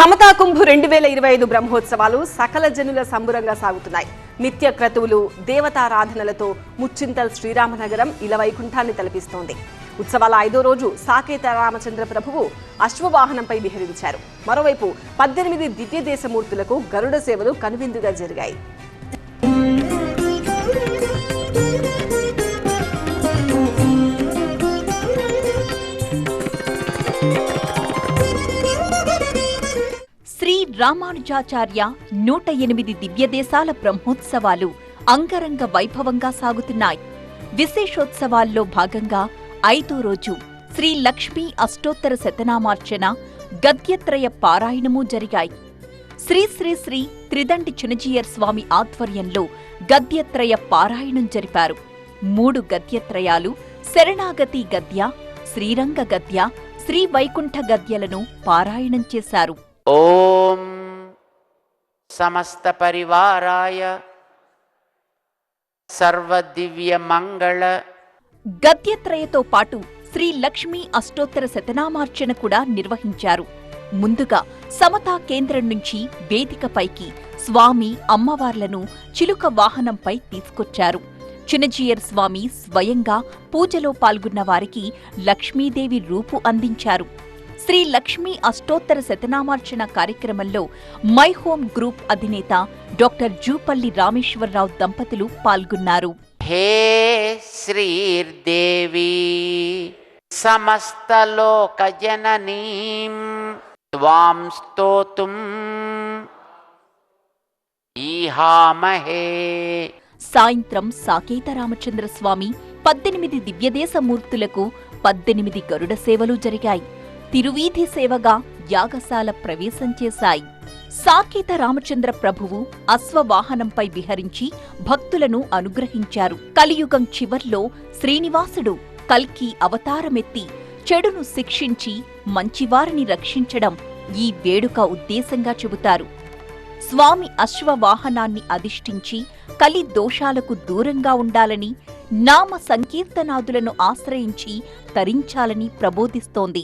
సమతా కుంభ్ 2025 బ్రహ్మోత్సవాలు సకల జనుల సంబురంగా సాగుతున్నాయి. నిత్య క్రతువులు, దేవతారాధనలతో ముచ్చింతల్ శ్రీరామనగరం ఇలవైకుంఠాన్ని తలపిస్తోంది. ఉత్సవాల 5వ రోజు సాకేత రామచంద్ర ప్రభువు అశ్వవాహనంపై విహరించారు. మరోవైపు 18 దివ్య దేశమూర్తులకు గరుడ సేవలు కనువిందుగా జరిగాయి. శ్రీ రామానుజాచార్య 108 దివ్యదేశాల బ్రహ్మోత్సవాలు అంగరంగ వైభవంగా సాగుతున్నాయి. విశేషోత్సవాల్లో భాగంగా 5వ రోజు శ్రీ లక్ష్మీ అష్టోత్తర శతనామార్చన, గద్యత్రయ పారాయణము జరిగాయి. శ్రీ శ్రీ శ్రీ త్రిదండి చినజీయర్ స్వామి ఆధ్వర్యంలో గద్యత్రయ పారాయణం జరిపారు. 3 గద్యత్రయాలు, శరణాగతి గద్య, శ్రీరంగ గద్య, శ్రీ వైకుంఠ గద్యలను పారాయణం చేశారు. ఓం సమస్త పరివారాయ సర్వదివ్య మంగళ. గద్యత్రయతో పాటు శ్రీ లక్ష్మీ అష్టోత్తర శతనామార్చన కూడా నిర్వహించారు. ముందుగా సమతా కేంద్రం నుంచి వేదికపైకి స్వామి, అమ్మవార్లను చిలుక వాహనంపై తీసుకొచ్చారు. చినజీయర్ స్వామి స్వయంగా పూజలో పాల్గొన్న వారికి లక్ష్మీదేవి రూపు అందించారు. శ్రీ లక్ష్మీ అష్టోత్తర శతనామార్చన కార్యక్రమంలో మై హోమ్ గ్రూప్ అధినేత డాక్టర్ జూపల్లి రామేశ్వరరావు దంపతులు పాల్గొన్నారు. హే శ్రీర్దేవి సమస్తలోక జననీం త్వాం స్తోతుం ఈహామహే. సాయంత్రం సాకేత రామచంద్ర స్వామి 18 దివ్యదేశమూర్తులకు 18 గరుడ సేవలు జరిగాయి. తిరువీధి సేవగా యాగశాల ప్రవేశం చేశాయి. సాకేత రామచంద్ర ప్రభువు అశ్వవాహనంపై విహరించి భక్తులను అనుగ్రహించారు. కలియుగం చివర్లో శ్రీనివాసుడు కల్కి అవతారమెత్తి చెడును శిక్షించి మంచివారిని రక్షించడం ఈ వేడుక ఉద్దేశంగా చెబుతారు. స్వామి అశ్వవాహనాన్ని అధిష్ఠించి కలి దోషాలకు దూరంగా ఉండాలని, నామ సంకీర్తనాదులను ఆశ్రయించి తరించాలని ప్రబోధిస్తోంది.